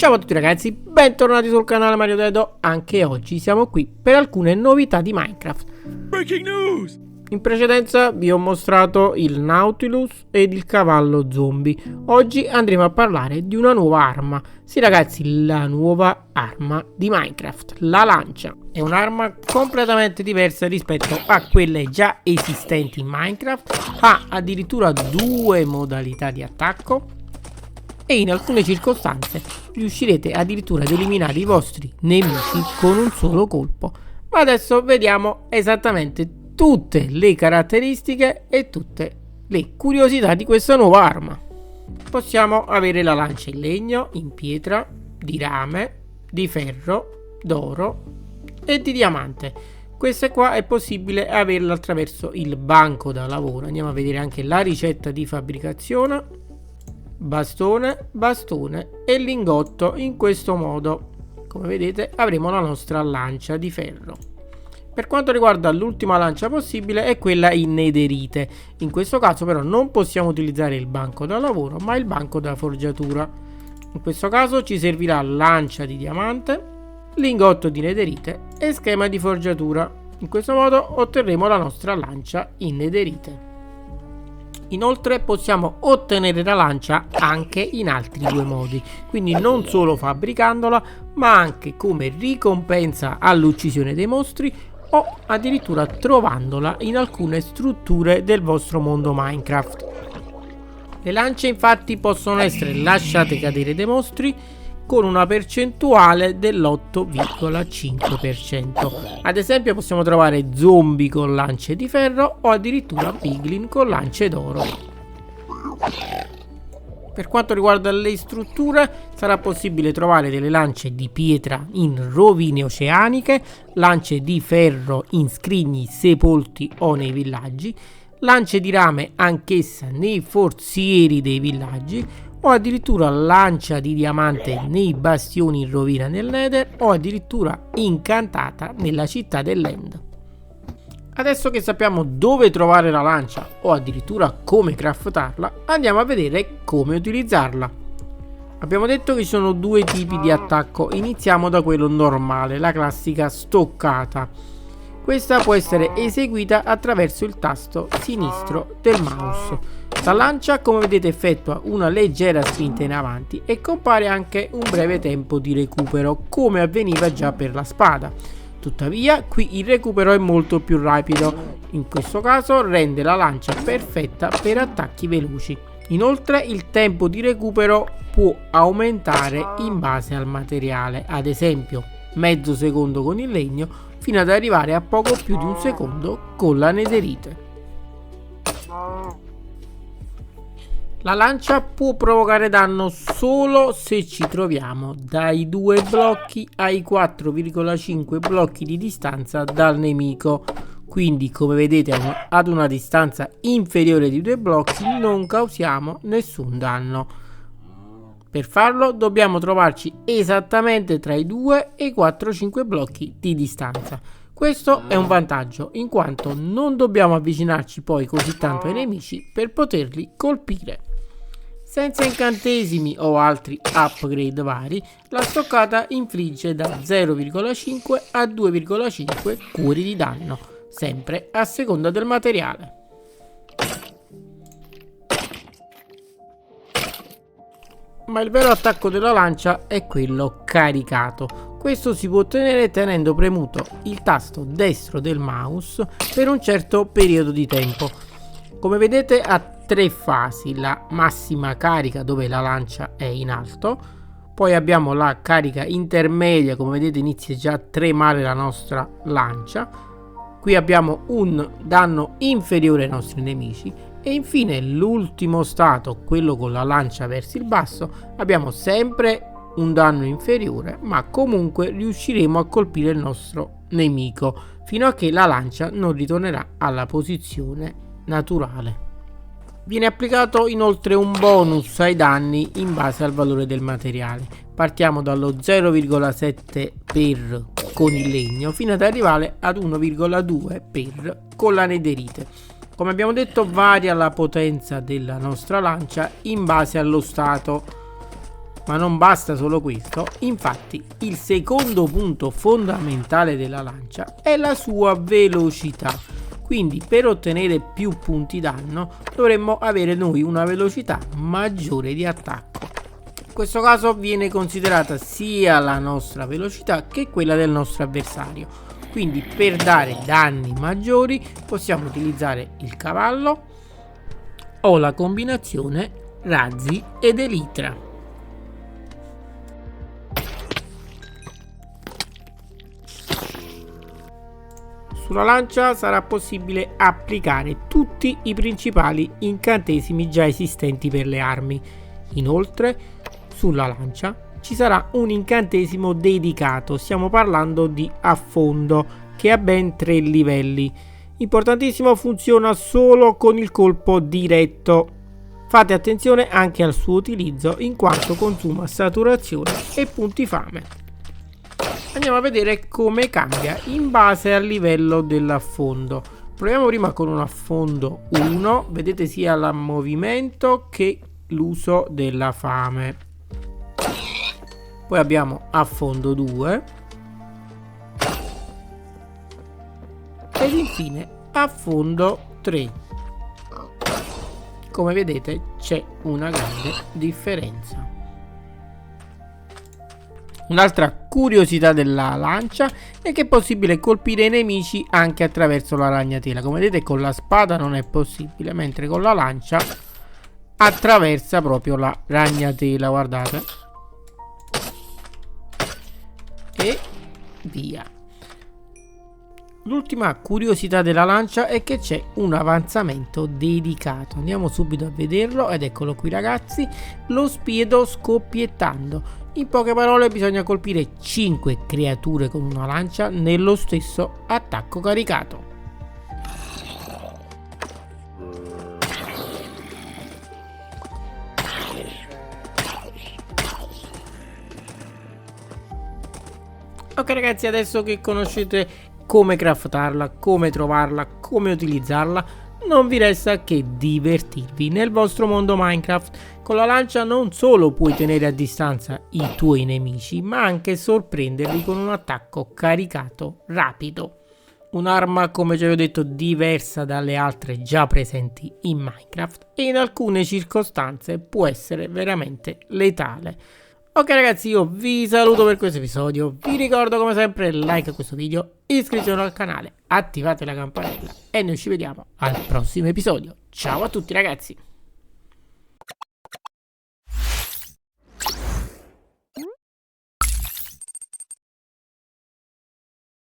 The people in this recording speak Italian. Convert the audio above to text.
Ciao a tutti ragazzi, bentornati sul canale Mario Dedo. Anche oggi siamo qui per alcune novità di Minecraft. Breaking news! In precedenza vi ho mostrato il Nautilus ed il cavallo zombie. Oggi andremo a parlare di una nuova arma. Sì ragazzi, la nuova arma di Minecraft, la lancia. È un'arma completamente diversa rispetto a quelle già esistenti in Minecraft. Ha addirittura due modalità di attacco e in alcune circostanze riuscirete addirittura ad eliminare i vostri nemici con un solo colpo. Ma adesso vediamo esattamente tutte le caratteristiche e tutte le curiosità di questa nuova arma. Possiamo avere la lancia in legno, in pietra, di rame, di ferro, d'oro e di diamante. Questa qua è possibile averla attraverso il banco da lavoro. Andiamo a vedere anche la ricetta di fabbricazione. Bastone e lingotto. In questo modo, come vedete, avremo la nostra lancia di ferro. Per quanto riguarda l'ultima lancia possibile è quella in nederite. In questo caso però non possiamo utilizzare il banco da lavoro ma il banco da forgiatura. In questo caso ci servirà lancia di diamante, lingotto di nederite e schema di forgiatura. In questo modo otterremo la nostra lancia in nederite. Inoltre possiamo ottenere la lancia anche in altri due modi, quindi non solo fabbricandola ma anche come ricompensa all'uccisione dei mostri o addirittura trovandola in alcune strutture del vostro mondo Minecraft. Le lance infatti possono essere lasciate cadere dai mostri con una percentuale dell'8,5%. Ad esempio possiamo trovare zombie con lance di ferro o addirittura piglin con lance d'oro. Per quanto riguarda le strutture, sarà possibile trovare delle lance di pietra in rovine oceaniche, lance di ferro in scrigni sepolti o nei villaggi, lance di rame anch'essa nei forzieri dei villaggi, o addirittura lancia di diamante nei bastioni in rovina nel Nether o addirittura incantata nella città dell'End. Adesso che sappiamo dove trovare la lancia o addirittura come craftarla, andiamo a vedere come utilizzarla. Abbiamo detto che ci sono due tipi di attacco. Iniziamo da quello normale, la classica stoccata. Questa può essere eseguita attraverso il tasto sinistro del mouse. La lancia, come vedete, effettua una leggera spinta in avanti e compare anche un breve tempo di recupero, come avveniva già per la spada. Tuttavia, qui il recupero è molto più rapido. In questo caso rende la lancia perfetta per attacchi veloci. Inoltre, il tempo di recupero può aumentare in base al materiale, ad esempio mezzo secondo con il legno, fino ad arrivare a poco più di un secondo con la nederite. La lancia può provocare danno solo se ci troviamo dai 2 blocchi ai 4,5 blocchi di distanza dal nemico. Quindi, come vedete, ad una distanza inferiore di 2 blocchi non causiamo nessun danno. Per farlo dobbiamo trovarci esattamente tra i 2 e i 4,5 blocchi di distanza. Questo è un vantaggio, in quanto non dobbiamo avvicinarci poi così tanto ai nemici per poterli colpire. Senza incantesimi o altri upgrade vari, la stoccata infligge da 0,5 a 2,5 cuori di danno, sempre a seconda del materiale. Ma il vero attacco della lancia è quello caricato. Questo si può ottenere tenendo premuto il tasto destro del mouse per un certo periodo di tempo. Come vedete ha 3 fasi: la massima carica dove la lancia è in alto, poi abbiamo la carica intermedia, come vedete inizia già a tremare la nostra lancia, qui abbiamo un danno inferiore ai nostri nemici e infine l'ultimo stato, quello con la lancia verso il basso, abbiamo sempre un danno inferiore ma comunque riusciremo a colpire il nostro nemico fino a che la lancia non ritornerà alla posizione naturale. Viene applicato inoltre un bonus ai danni in base al valore del materiale. Partiamo dallo 0,7 per con il legno fino ad arrivare ad 1,2 per con la nederite. Come abbiamo detto, varia la potenza della nostra lancia in base allo stato. Ma non basta solo questo, infatti il secondo punto fondamentale della lancia è la sua velocità. Quindi per ottenere più punti danno dovremmo avere noi una velocità maggiore di attacco. In questo caso viene considerata sia la nostra velocità che quella del nostro avversario. Quindi per dare danni maggiori possiamo utilizzare il cavallo o la combinazione razzi ed elitra. Sulla lancia sarà possibile applicare tutti i principali incantesimi già esistenti per le armi. Inoltre, sulla lancia ci sarà un incantesimo dedicato, stiamo parlando di affondo, che ha ben 3 livelli. Importantissimo, funziona solo con il colpo diretto. Fate attenzione anche al suo utilizzo in quanto consuma saturazione e punti fame. Andiamo a vedere come cambia in base al livello dell'affondo. Proviamo prima con un affondo 1, vedete sia il movimento che l'uso della fame. Poi abbiamo affondo 2 ed infine affondo 3. Come vedete c'è una grande differenza. Un'altra curiosità della lancia è che è possibile colpire i nemici anche attraverso la ragnatela. Come vedete con la spada non è possibile, mentre con la lancia attraversa proprio la ragnatela, guardate. E via. L'ultima curiosità della lancia è che c'è un avanzamento dedicato. Andiamo subito a vederlo ed eccolo qui ragazzi, lo spiedo scoppiettando. In poche parole bisogna colpire 5 creature con una lancia nello stesso attacco caricato. Ok ragazzi, adesso che conoscete come craftarla, come trovarla, come utilizzarla, non vi resta che divertirvi nel vostro mondo Minecraft. Con la lancia non solo puoi tenere a distanza i tuoi nemici, ma anche sorprenderli con un attacco caricato rapido. Un'arma, come già vi ho detto, diversa dalle altre già presenti in Minecraft e in alcune circostanze può essere veramente letale. Ok ragazzi, io vi saluto per questo episodio, vi ricordo come sempre like a questo video, iscrizione al canale, attivate la campanella e noi ci vediamo al prossimo episodio. Ciao a tutti ragazzi!